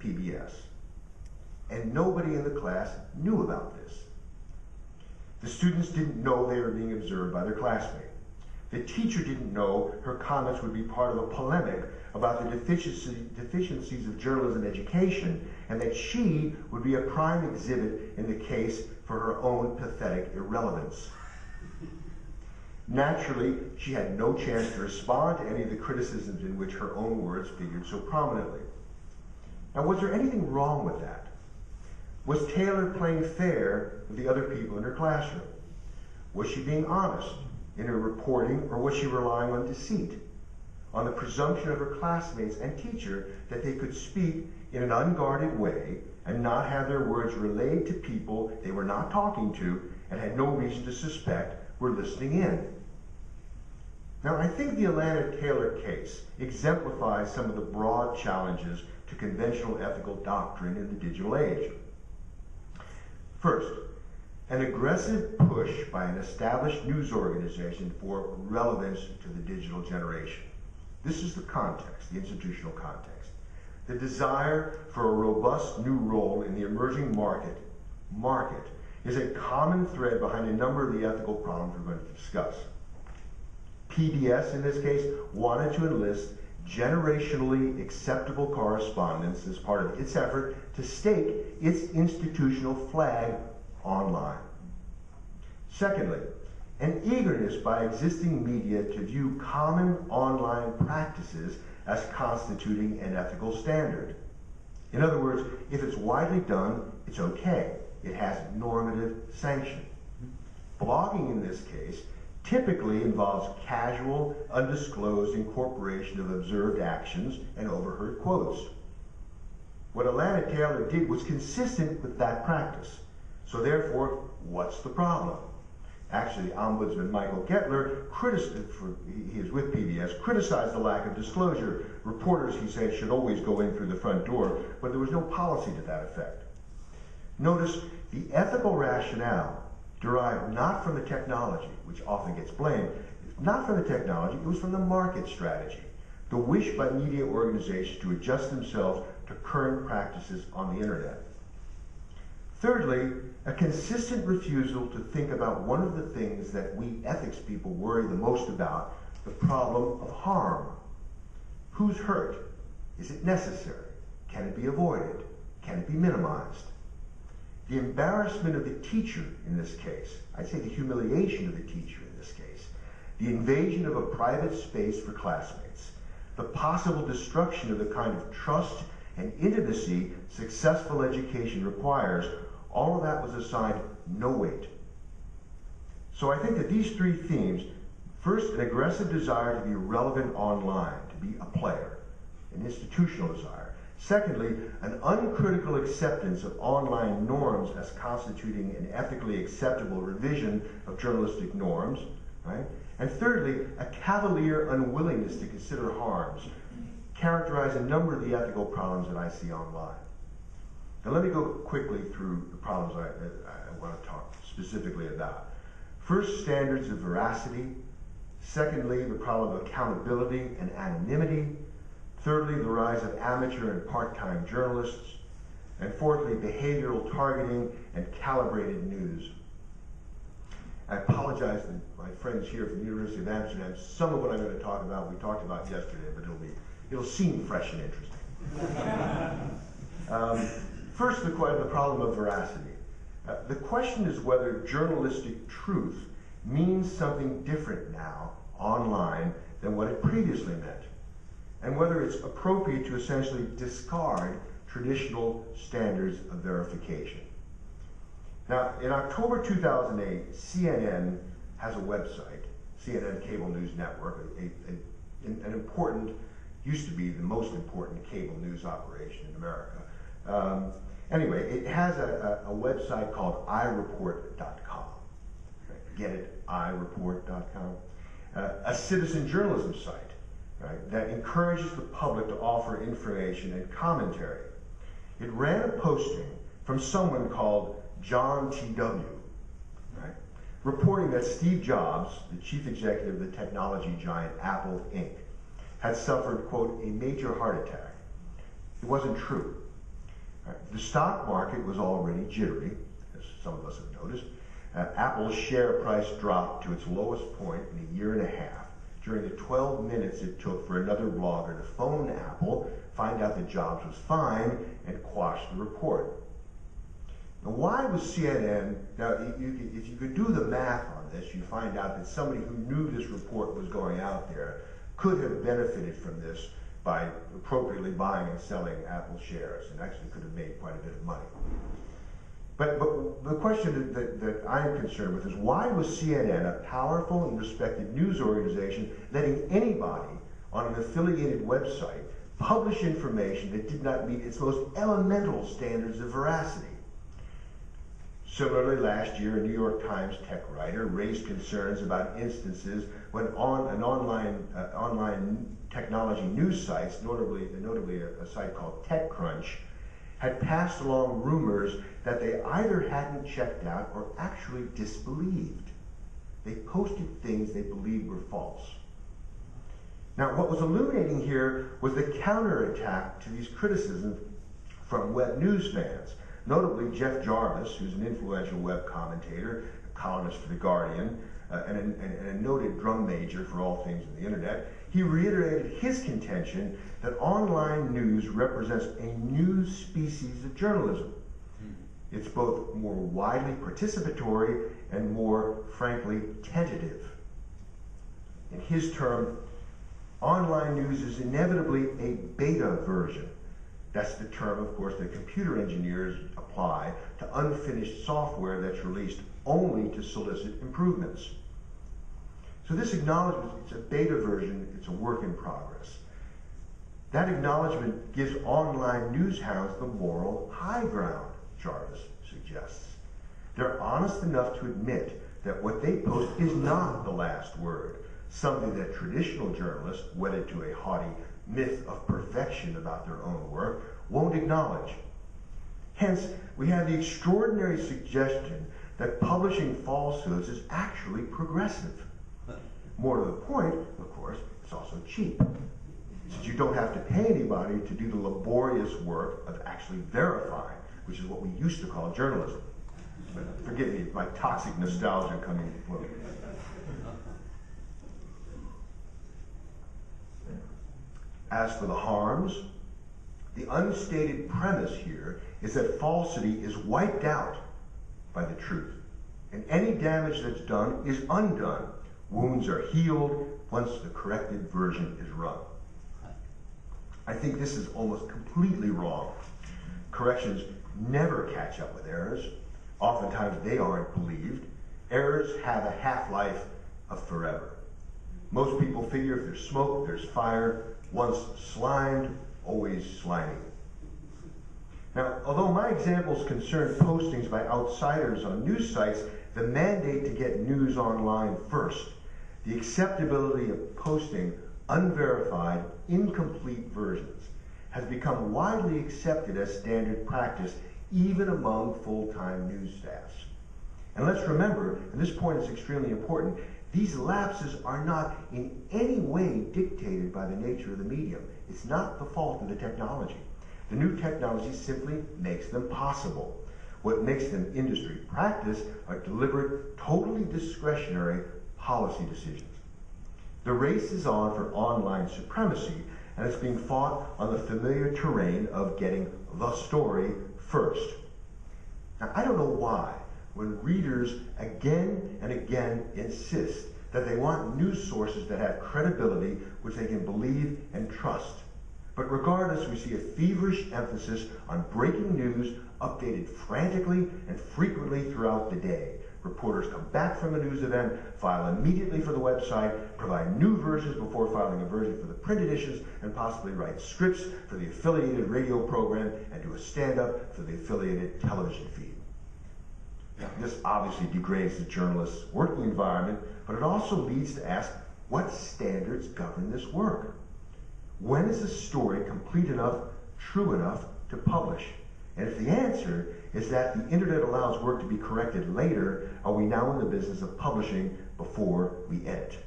PBS. And nobody in the class knew about this. The students didn't know they were being observed by their classmate. The teacher didn't know her comments would be part of a polemic about the deficiencies of journalism education, and that she would be a prime exhibit in the case for her own pathetic irrelevance. Naturally, she had no chance to respond to any of the criticisms in which her own words figured so prominently. Now, was there anything wrong with that? Was Taylor playing fair with the other people in her classroom? Was she being honest in her reporting, or was she relying on deceit, on the presumption of her classmates and teacher that they could speak in an unguarded way and not have their words relayed to people they were not talking to and had no reason to suspect were listening in? Now, I think the Atlanta Taylor case exemplifies some of the broad challenges to conventional ethical doctrine in the digital age. First, an aggressive push by an established news organization for relevance to the digital generation. This is the context, the institutional context. The desire for a robust new role in the emerging market is a common thread behind a number of the ethical problems we're going to discuss. PBS, in this case, wanted to enlist generationally acceptable correspondence as part of its effort to stake its institutional flag online. Secondly, an eagerness by existing media to view common online practices as constituting an ethical standard. In other words, if it's widely done, it's okay. It has normative sanction. Blogging, in this case, typically involves casual, undisclosed incorporation of observed actions and overheard quotes. What Atlanta Taylor did was consistent with that practice. So therefore, what's the problem? Actually, Ombudsman Michael Gettler, he is with PBS, criticized the lack of disclosure. Reporters, he said, should always go in through the front door, but there was no policy to that effect. Notice the ethical rationale derived not from the technology, which often gets blamed, not from the technology, it was from the market strategy, the wish by media organizations to adjust themselves to current practices on the internet. Thirdly, a consistent refusal to think about one of the things that we ethics people worry the most about, the problem of harm. Who's hurt? Is it necessary? Can it be avoided? Can it be minimized? The embarrassment of the teacher in this case, I'd say the humiliation of the teacher in this case, the invasion of a private space for classmates, the possible destruction of the kind of trust and intimacy successful education requires, all of that was assigned no weight. So I think that these three themes, first, an aggressive desire to be relevant online, to be a player, an institutional desire. Secondly, an uncritical acceptance of online norms as constituting an ethically acceptable revision of journalistic norms, right? And thirdly, a cavalier unwillingness to consider harms, characterize a number of the ethical problems that I see online. Now let me go quickly through the problems I want to talk specifically about. First, standards of veracity. Secondly, the problem of accountability and anonymity. Thirdly, the rise of amateur and part-time journalists. And fourthly, behavioral targeting and calibrated news. I apologize to my friends here from the University of Amsterdam. Some of what I'm going to talk about, we talked about yesterday, but it'll seem fresh and interesting. First, the problem of veracity. The question is whether journalistic truth means something different now online than what it previously meant, and whether it's appropriate to essentially discard traditional standards of verification. Now, in October 2008, CNN has a website, CNN Cable News Network, an important, used to be the most important cable news operation in America. Anyway, it has a website called ireport.com. Get it? ireport.com. A citizen journalism site, right, that encourages the public to offer information and commentary. It ran a posting from someone called John T.W., right, reporting that Steve Jobs, the chief executive of the technology giant Apple Inc., had suffered, quote, a major heart attack. It wasn't true. The stock market was already jittery, as some of us have noticed. Apple's share price dropped to its lowest point in a year and a half during the 12 minutes it took for another blogger to phone Apple, find out that Jobs was fine, and quash the report. Now, why was CNN, now if you could do the math on this, you find out that somebody who knew this report was going out there could have benefited from this by appropriately buying and selling Apple shares, and actually could have made quite a bit of money. But the question that I'm concerned with is, why was CNN, a powerful and respected news organization, letting anybody on an affiliated website publish information that did not meet its most elemental standards of veracity? Similarly, last year, a New York Times tech writer raised concerns about instances when online technology news sites, notably a site called TechCrunch, had passed along rumors that they either hadn't checked out or actually disbelieved. They posted things they believed were false. Now, what was illuminating here was the counterattack to these criticisms from web news fans. Notably, Jeff Jarvis, who's an influential web commentator, a columnist for The Guardian, and a noted drum major for all things in the internet, he reiterated his contention that online news represents a new species of journalism. It's both more widely participatory and more, frankly, tentative. In his term, online news is inevitably a beta version. That's the term, of course, that computer engineers apply to unfinished software that's released only to solicit improvements. So this acknowledgement, it's a beta version, it's a work in progress. That acknowledgement gives online news hounds the moral high ground, Jarvis suggests. They're honest enough to admit that what they post is not the last word, something that traditional journalists, wedded to a haughty myth of perfection about their own work, won't acknowledge. Hence, we have the extraordinary suggestion that publishing falsehoods is actually progressive. More to the point, of course, it's also cheap, since you don't have to pay anybody to do the laborious work of actually verifying, which is what we used to call journalism. But forgive me, my toxic nostalgia coming through. As for the harms, the unstated premise here is that falsity is wiped out by the truth, and any damage that's done is undone. Wounds are healed once the corrected version is run. I think this is almost completely wrong. Corrections never catch up with errors. Oftentimes they aren't believed. Errors have a half-life of forever. Most people figure if there's smoke, there's fire. Once slimed, always slimy. Now, although my examples concern postings by outsiders on news sites, the mandate to get news online first, the acceptability of posting unverified, incomplete versions, has become widely accepted as standard practice even among full-time news staffs. And let's remember, and this point is extremely important, these lapses are not in any way dictated by the nature of the medium. It's not the fault of the technology. The new technology simply makes them possible. What makes them industry practice are deliberate, totally discretionary policy decisions. The race is on for online supremacy, and it's being fought on the familiar terrain of getting the story first. Now, I don't know why, when readers again and again insist that they want news sources that have credibility, which they can believe and trust. But regardless, we see a feverish emphasis on breaking news updated frantically and frequently throughout the day. Reporters come back from a news event, file immediately for the website, provide new versions before filing a version for the print editions, and possibly write scripts for the affiliated radio program and do a stand-up for the affiliated television feed. Now, this obviously degrades the journalist's working environment, but it also leads to ask, what standards govern this work? When is a story complete enough, true enough to publish? And if the answer is that the internet allows work to be corrected later, are we now in the business of publishing before we edit?